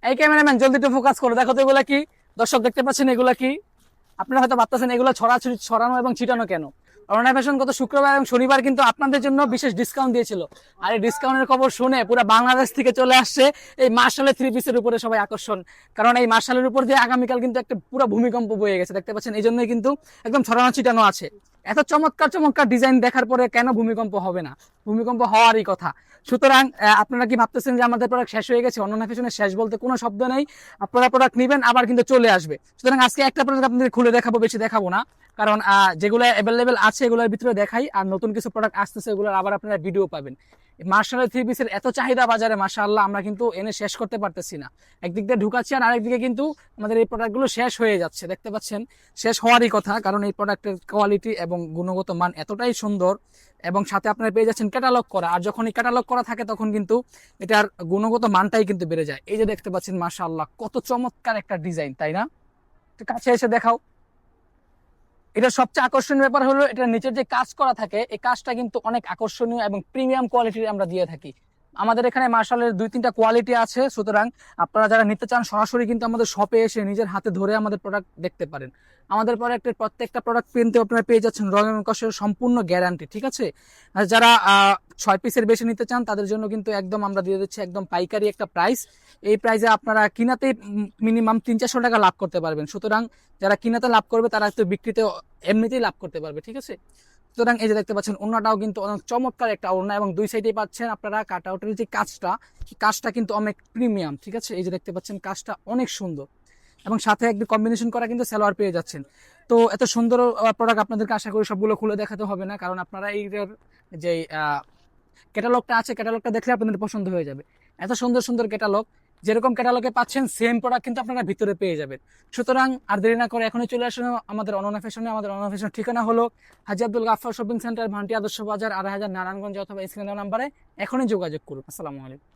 এই ক্যামেরাম্যান জলদি একটু ফোকাস করো, দেখো তো এগুলা কি। দর্শক দেখতে পাচ্ছেন এগুলা কি? আপনারা হয়তো ভাবতেছেন এগুলো ছড়ানো এবং ছিটানো কেন। অরুণা ফ্যাশন গত শুক্রবার এবং শনিবার কিন্তু আপনাদের জন্য বিশেষ ডিসকাউন্ট দিয়েছিল। আর এই ডিসকাউন্টের খবর শুনে পুরো বাংলাদেশ থেকে চলে আসছে এই মার্শালের থ্রি পিসের উপরে সবাই আকর্ষণ। কারণ এই মার্শালের উপর দিয়ে আগামীকাল কিন্তু একটা পুরো ভূমিকম্প বয়ে গেছে, দেখতে পাচ্ছেন। এই জন্যই কিন্তু একদম ছড়ানো ছিটানো আছে। এত চমৎকার চমৎকার ডিজাইন দেখার পরে কেন ভূমিকম্প হবে না? ভূমিকম্প হওয়ারই কথা। সুতরাং আপনারা কি ভাবতেছেন যে আমাদের প্রোডাক্ট শেষ হয়ে গেছে? অনন্যা ফ্যাশনের শেষ বলতে কোনো শব্দ নেই। আপনারা প্রোডাক্ট নেবেন আবার কিন্তু চলে আসবে। সুতরাং আজকে একটা প্রোডাক্ট আপনাদের খুলে দেখাবো, বেশি দেখাবো না। কারণ যেগুলো অ্যাভেলেবেল আছে এগুলোর ভিতরে দেখাই, আর নতুন কিছু প্রোডাক্ট আসতেছে এগুলোর আবার আপনারা ভিডিও পাবেন। মার্শালের থ্রি পিসের এত চাহিদা বাজারে, মাশাআল্লাহ, আমরা কিন্তু এনে শেষ করতে পারতেছি না। একদিক দিয়ে ঢুকাচ্ছি আর আরেকদিকে কিন্তু আমাদের এই প্রোডাক্টগুলো শেষ হয়ে যাচ্ছে, দেখতে পাচ্ছেন। শেষ হওয়ারই কথা, কারণ এই প্রোডাক্টের কোয়ালিটি এবং গুণগত মান এতটাই সুন্দর। এবং সাথে আপনারা পেয়ে যাচ্ছেন ক্যাটালগ করা, আর যখন এই ক্যাটালগ করা থাকে তখন কিন্তু এটার গুণগত মানটাই কিন্তু বেড়ে যায়। এই যে দেখতে পাচ্ছেন, মাশাআল্লাহ, কত চমৎকার একটা ডিজাইন, তাই না? কাছে এসে দেখাও। এটা সবচেয়ে আকর্ষণীয় ব্যাপার হলো এটা নিচের যে কাজ করা থাকে, এই কাজটা কিন্তু অনেক আকর্ষণীয় এবং প্রিমিয়াম কোয়ালিটির আমরা দিয়ে থাকি। আমাদের এখানে মার্শালের 2-3টা কোয়ালিটি আছে। সুতরাং আপনারা যারা নিতে চান সরাসরি কিন্তু আমাদের শপে এসে নিজের হাতে ধরে আমাদের প্রোডাক্ট দেখতে পারেন। আমাদের প্রোডাক্টের প্রত্যেকটা প্রোডাক্ট কিনতে আপনারা পেয়ে যাচ্ছেন রং এবং কসের সম্পূর্ণ গ্যারান্টি, ঠিক আছে? আর যারা 6 পিসের বেশি নিতে চান তাদের জন্য কিন্তু একদম আমরা দিয়ে দিচ্ছি একদম পাইকারি একটা প্রাইস। এই প্রাইসে আপনারা কিনাতেই মিনিমাম 300-400 টাকা লাভ করতে পারবেন। সুতরাং যারা কিনাতে লাভ করবে তারা তো বিক্রিতে এমনিতেই লাভ করতে পারবে, ঠিক আছে? সুতরাং এই যে দেখতে পাচ্ছেন ওড়নাটাও কিন্তু অনেক চমৎকার একটা ওড়না, এবং দুই সাইডে পাচ্ছেন আপনারা কাট আউটের যে কাজটা কিন্তু অনেক প্রিমিয়াম, ঠিক আছে? এই যে দেখতে পাচ্ছেন কাজটা অনেক সুন্দর, এবং সাথে একদম কম্বিনেশন করা কিন্তু সালোয়ার পেয়ে যাচ্ছেন। তো এত সুন্দর প্রোডাক্ট আপনাদেরকে আশা করি সবগুলো খুলে দেখাতে হবে না, কারণ আপনারা এই যে ক্যাটালগটা আছে, ক্যাটালগটা দেখলে আপনাদের পছন্দ হয়ে যাবে। এত সুন্দর সুন্দর ক্যাটালগ, যেরকম ক্যাটালগে পাচ্ছেন সেম প্রোডাক্ট কিন্তু আপনারা ভিতরে পেয়ে যাবেন। সুতরাং আর দেরি না করে এখনই চলে আসুন আমাদের অনন্যা ফ্যাশনে। আমাদের অনন্যা ফ্যাশনের ঠিকানা হলো হাজী আব্দুল গাফফার শপিং সেন্টার, ভান্টি আদর্শ বাজার, 2.5 নারায়ণগঞ্জ, অথবা স্ক্রিনে দেওয়া নাম্বারে এখনই যোগাযোগ করুন। আসসালামু আলাইকুম।